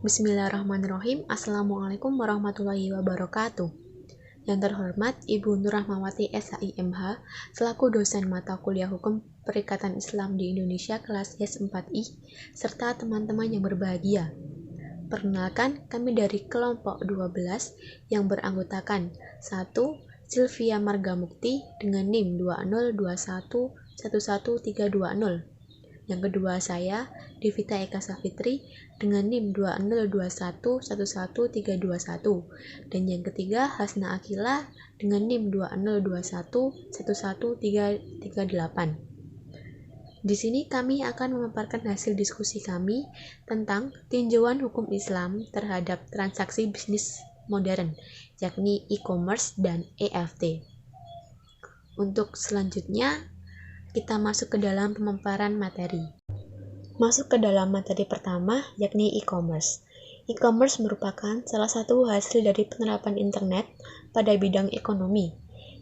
Bismillahirrahmanirrahim. Assalamualaikum warahmatullahi wabarakatuh. Yang terhormat Ibu Nur Rahmawati SHIMH selaku dosen mata kuliah Hukum Perikatan Islam di Indonesia kelas S4I serta teman-teman yang berbahagia. Perkenalkan, kami dari kelompok 12 yang beranggotakan 1. Sylvia Margamukti dengan NIM 202111320. Yang kedua saya, Devita Eka Safitri dengan NIM 202111321. Dan yang ketiga, Hasna Akila dengan NIM 202111338. Di sini kami akan memaparkan hasil diskusi kami tentang tinjauan hukum Islam terhadap transaksi bisnis modern, yakni e-commerce dan EFT. Untuk selanjutnya, kita masuk ke dalam pemaparan materi. Masuk ke dalam materi pertama, yakni e-commerce. E-commerce merupakan salah satu hasil dari penerapan internet pada bidang ekonomi.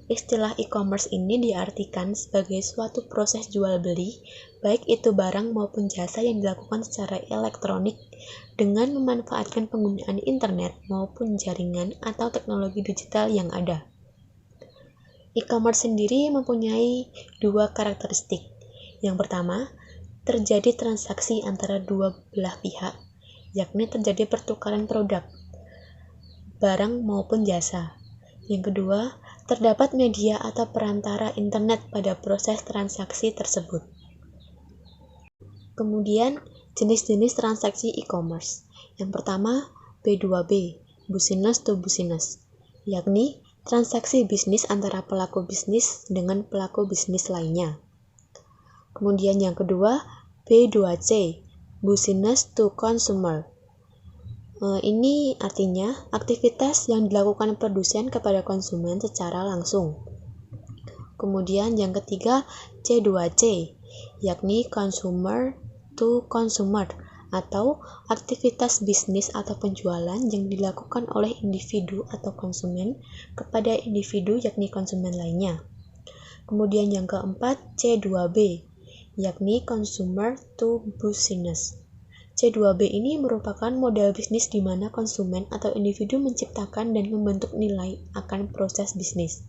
Istilah e-commerce ini diartikan sebagai suatu proses jual beli, baik itu barang maupun jasa yang dilakukan secara elektronik dengan memanfaatkan penggunaan internet maupun jaringan atau teknologi digital yang ada. E-commerce sendiri mempunyai dua karakteristik. Yang pertama, terjadi transaksi antara dua belah pihak, yakni terjadi pertukaran produk, barang maupun jasa. Yang kedua, terdapat media atau perantara internet pada proses transaksi tersebut. Kemudian, jenis-jenis transaksi e-commerce. Yang pertama, B2B, business to business, yakni transaksi bisnis antara pelaku bisnis dengan pelaku bisnis lainnya. Kemudian yang kedua, B2C, business to consumer. Ini artinya aktivitas yang dilakukan produsen kepada konsumen secara langsung. Kemudian yang ketiga, C2C, yakni consumer to consumer, atau aktivitas bisnis atau penjualan yang dilakukan oleh individu atau konsumen kepada individu yakni konsumen lainnya. Kemudian yang keempat, C2B, yakni consumer to business. C2B ini merupakan model bisnis di mana konsumen atau individu menciptakan dan membentuk nilai akan proses bisnis.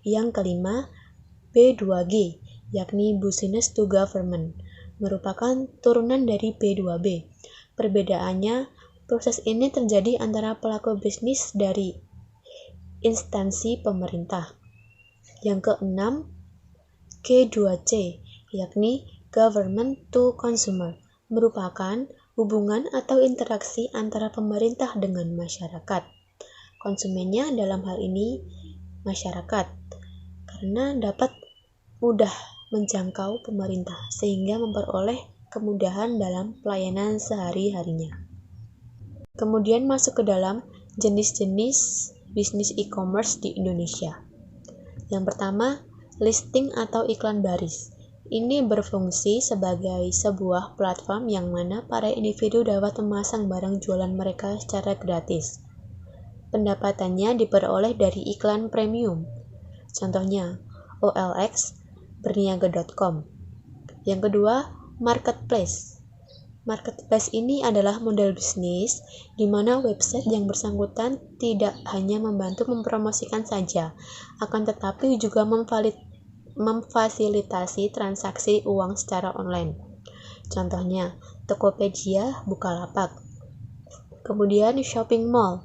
Yang kelima, B2G, yakni business to government, merupakan turunan dari B2B. Perbedaannya, proses ini terjadi antara pelaku bisnis dari instansi pemerintah. Yang keenam, G2C, yakni government to consumer, merupakan hubungan atau interaksi antara pemerintah dengan masyarakat. Konsumennya dalam hal ini masyarakat, karena dapat mudah menjangkau pemerintah sehingga memperoleh kemudahan dalam pelayanan sehari-harinya. Kemudian masuk ke dalam jenis-jenis bisnis e-commerce di Indonesia. Yang pertama, listing atau iklan baris. Ini berfungsi sebagai sebuah platform yang mana para individu dapat memasang barang jualan mereka secara gratis. Pendapatannya diperoleh dari iklan premium. Contohnya, OLX, berniaga.com. Yang kedua, marketplace. Marketplace ini adalah model bisnis di mana website yang bersangkutan tidak hanya membantu mempromosikan saja, akan tetapi juga memfasilitasi transaksi uang secara online. Contohnya, Tokopedia, Bukalapak. Kemudian shopping mall.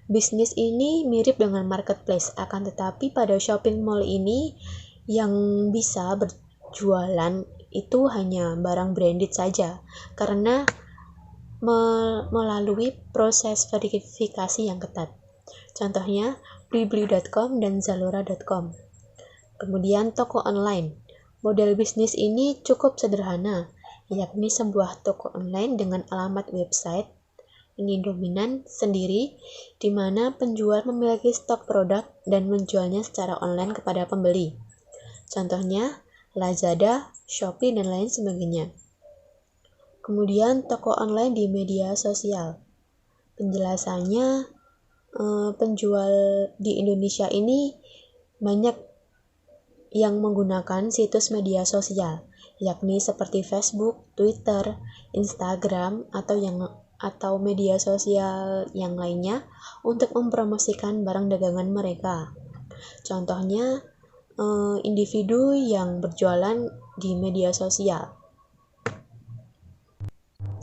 Bisnis ini mirip dengan marketplace, akan tetapi pada shopping mall ini yang bisa berjualan itu hanya barang branded saja, karena melalui proses verifikasi yang ketat. Contohnya, blibli.com dan zalora.com. Kemudian toko online. Model bisnis ini cukup sederhana, yakni sebuah toko online dengan alamat website ini dominan sendiri, di mana penjual memiliki stok produk dan menjualnya secara online kepada pembeli. Contohnya, Lazada, Shopee, dan lain sebagainya. Kemudian, toko online di media sosial. Penjelasannya, penjual di Indonesia ini banyak yang menggunakan situs media sosial, yakni seperti Facebook, Twitter, Instagram, atau media sosial yang lainnya untuk mempromosikan barang dagangan mereka. Contohnya, individu yang berjualan di media sosial.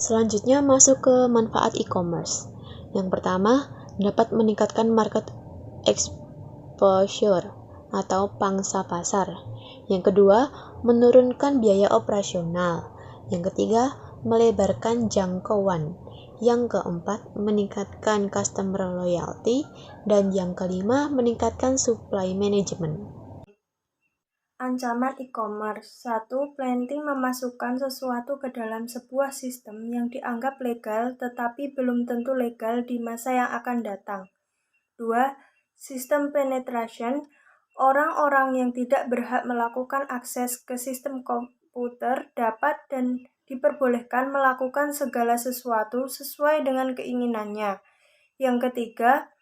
Selanjutnya masuk ke manfaat e-commerce. Yang pertama, dapat meningkatkan market exposure atau pangsa pasar. Yang kedua, menurunkan biaya operasional. Yang ketiga, melebarkan jangkauan. Yang keempat, meningkatkan customer loyalty. Dan yang kelima, meningkatkan supply management. Ancaman e-commerce. 1. Planting memasukkan sesuatu ke dalam sebuah sistem yang dianggap legal tetapi belum tentu legal di masa yang akan datang. 2. Sistem penetration. Orang-orang yang tidak berhak melakukan akses ke sistem komputer dapat dan diperbolehkan melakukan segala sesuatu sesuai dengan keinginannya. Yang ketiga,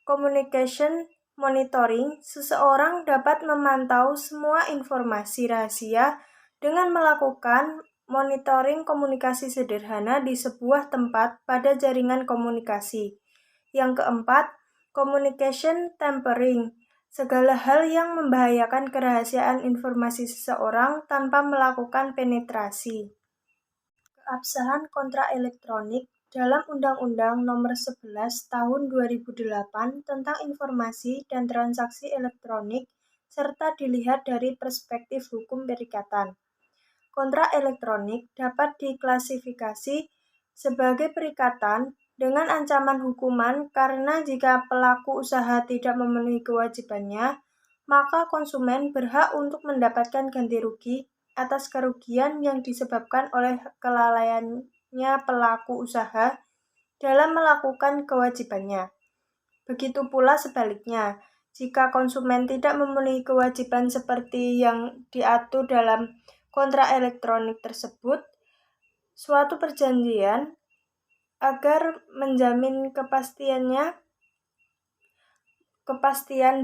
communication monitoring. Seseorang dapat memantau semua informasi rahasia dengan melakukan monitoring komunikasi sederhana di sebuah tempat pada jaringan komunikasi. Yang keempat, communication tampering. Segala hal yang membahayakan kerahasiaan informasi seseorang tanpa melakukan penetrasi. Keabsahan kontrak elektronik. Dalam Undang-Undang Nomor 11 Tahun 2008 tentang Informasi dan Transaksi Elektronik serta dilihat dari perspektif hukum perikatan. Kontrak elektronik dapat diklasifikasi sebagai perikatan dengan ancaman hukuman karena jika pelaku usaha tidak memenuhi kewajibannya, maka konsumen berhak untuk mendapatkan ganti rugi atas kerugian yang disebabkan oleh kelalaiannya pelaku usaha dalam melakukan kewajibannya. Begitu pula sebaliknya, jika konsumen tidak memenuhi kewajiban seperti yang diatur dalam kontrak elektronik tersebut, suatu perjanjian agar menjamin kepastian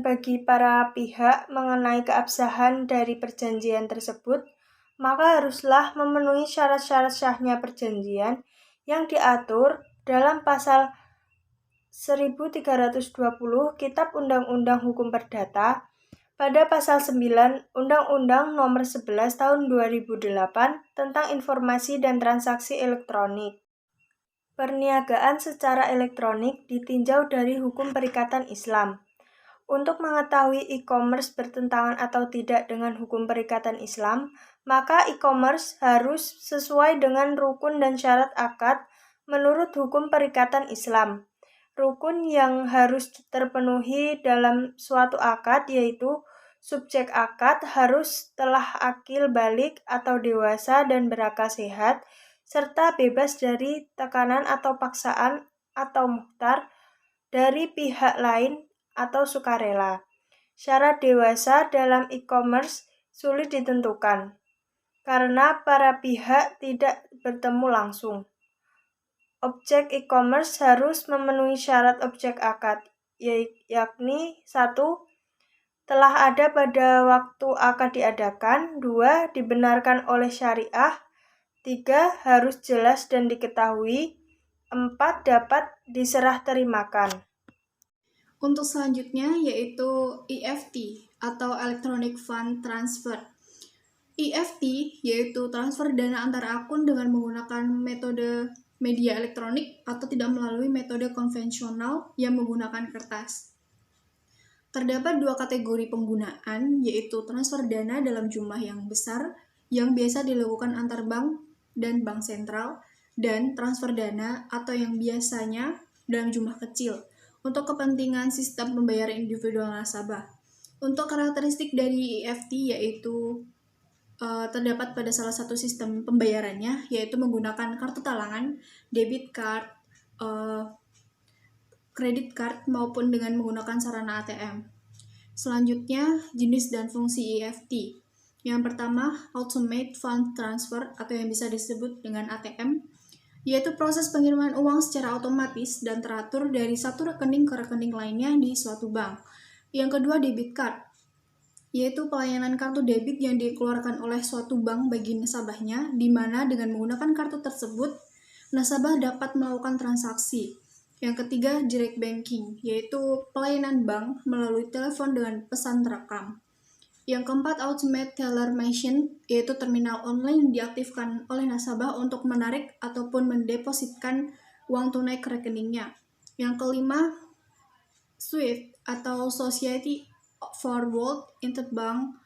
bagi para pihak mengenai keabsahan dari perjanjian tersebut, maka haruslah memenuhi syarat-syarat syahnya perjanjian yang diatur dalam pasal 1320 Kitab Undang-Undang Hukum Perdata pada pasal 9 Undang-Undang Nomor 11 Tahun 2008 tentang Informasi dan Transaksi Elektronik. Perniagaan secara elektronik ditinjau dari hukum perikatan Islam. Untuk mengetahui e-commerce bertentangan atau tidak dengan hukum perikatan Islam, maka e-commerce harus sesuai dengan rukun dan syarat akad menurut hukum perikatan Islam. Rukun yang harus terpenuhi dalam suatu akad yaitu subjek akad harus telah akil balik atau dewasa dan berakal sehat, serta bebas dari tekanan atau paksaan atau muhtar dari pihak lain atau sukarela. Syarat dewasa dalam e-commerce sulit ditentukan karena para pihak tidak bertemu langsung. Objek e-commerce harus memenuhi syarat objek akad, yakni 1. Telah ada pada waktu akad diadakan, 2. Dibenarkan oleh syariah, 3. Harus jelas dan diketahui, 4. Dapat diserah terimakan. Untuk selanjutnya yaitu EFT atau Electronic Fund Transfer. EFT yaitu transfer dana antar akun dengan menggunakan metode media elektronik atau tidak melalui metode konvensional yang menggunakan kertas. Terdapat dua kategori penggunaan, yaitu transfer dana dalam jumlah yang besar yang biasa dilakukan antar bank dan bank sentral, dan transfer dana atau yang biasanya dalam jumlah kecil untuk kepentingan sistem pembayaran individual nasabah. Untuk karakteristik dari EFT yaitu terdapat pada salah satu sistem pembayarannya, yaitu menggunakan kartu talangan, debit card, kredit card, maupun dengan menggunakan sarana ATM. Selanjutnya, jenis dan fungsi EFT. Yang pertama, Ultimate Fund Transfer atau yang bisa disebut dengan ATM, yaitu proses pengiriman uang secara otomatis dan teratur dari satu rekening ke rekening lainnya di suatu bank. Yang kedua, debit card, yaitu pelayanan kartu debit yang dikeluarkan oleh suatu bank bagi nasabahnya, di mana dengan menggunakan kartu tersebut, nasabah dapat melakukan transaksi. Yang ketiga, direct banking, yaitu pelayanan bank melalui telepon dengan pesan terekam. Yang keempat, ultimate teller machine, yaitu terminal online yang diaktifkan oleh nasabah untuk menarik ataupun mendepositkan uang tunai ke rekeningnya. Yang kelima, SWIFT atau Society for World Interbank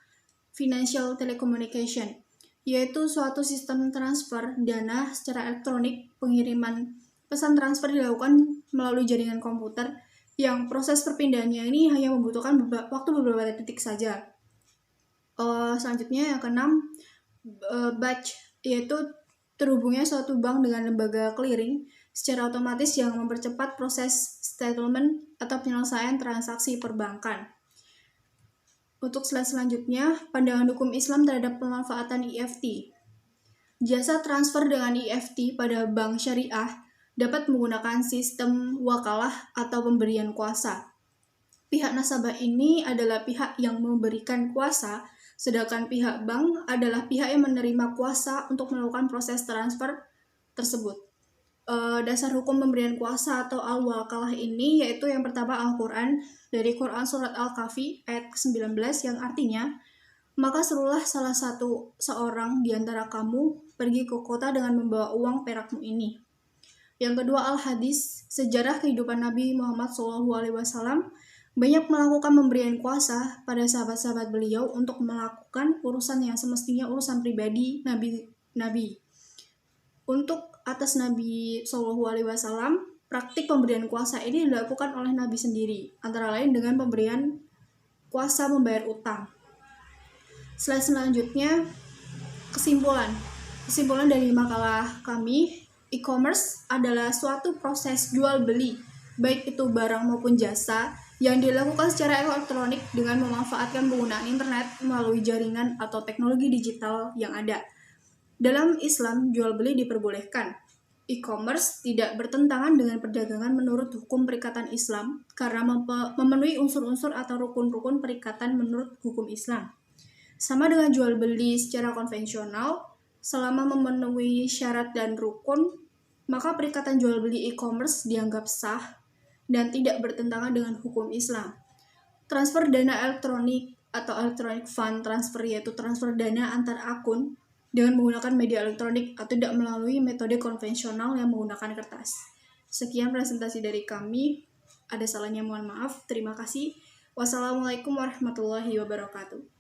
Financial Telecommunication, yaitu suatu sistem transfer dana secara elektronik. Pengiriman pesan transfer dilakukan melalui jaringan komputer yang proses perpindahannya ini hanya membutuhkan waktu beberapa detik saja. Selanjutnya yang keenam, batch, yaitu terhubungnya suatu bank dengan lembaga clearing secara otomatis yang mempercepat proses settlement atau penyelesaian transaksi perbankan. Untuk slide selanjutnya, pandangan hukum Islam terhadap pemanfaatan EFT. Jasa transfer dengan EFT pada bank syariah dapat menggunakan sistem wakalah atau pemberian kuasa. Pihak nasabah ini adalah pihak yang memberikan kuasa, sedangkan pihak bank adalah pihak yang menerima kuasa untuk melakukan proses transfer tersebut. Dasar hukum pemberian kuasa atau al-wakalah ini yaitu yang pertama Al-Quran, dari Quran Surat Al-Kahfi ayat ke-19 yang artinya, maka serulah salah satu seorang di antara kamu pergi ke kota dengan membawa uang perakmu ini. Yang kedua Al-Hadis, sejarah kehidupan Nabi Muhammad SAW banyak melakukan pemberian kuasa pada sahabat-sahabat beliau untuk melakukan urusan yang semestinya urusan pribadi Nabi. Untuk atas Nabi SAW, praktik pemberian kuasa ini dilakukan oleh Nabi sendiri, antara lain dengan pemberian kuasa membayar utang. Slide selanjutnya, kesimpulan. Kesimpulan dari makalah kami, e-commerce adalah suatu proses jual beli, baik itu barang maupun jasa, yang dilakukan secara elektronik dengan memanfaatkan penggunaan internet melalui jaringan atau teknologi digital yang ada. Dalam Islam, jual beli diperbolehkan. E-commerce tidak bertentangan dengan perdagangan menurut hukum perikatan Islam karena memenuhi unsur-unsur atau rukun-rukun perikatan menurut hukum Islam. Sama dengan jual beli secara konvensional, selama memenuhi syarat dan rukun, maka perikatan jual beli e-commerce dianggap sah dan tidak bertentangan dengan hukum Islam. Transfer dana elektronik atau electronic fund transfer, yaitu transfer dana antar akun dengan menggunakan media elektronik atau tidak melalui metode konvensional yang menggunakan kertas. Sekian presentasi dari kami. Ada salahnya mohon maaf. Terima kasih. Wassalamualaikum warahmatullahi wabarakatuh.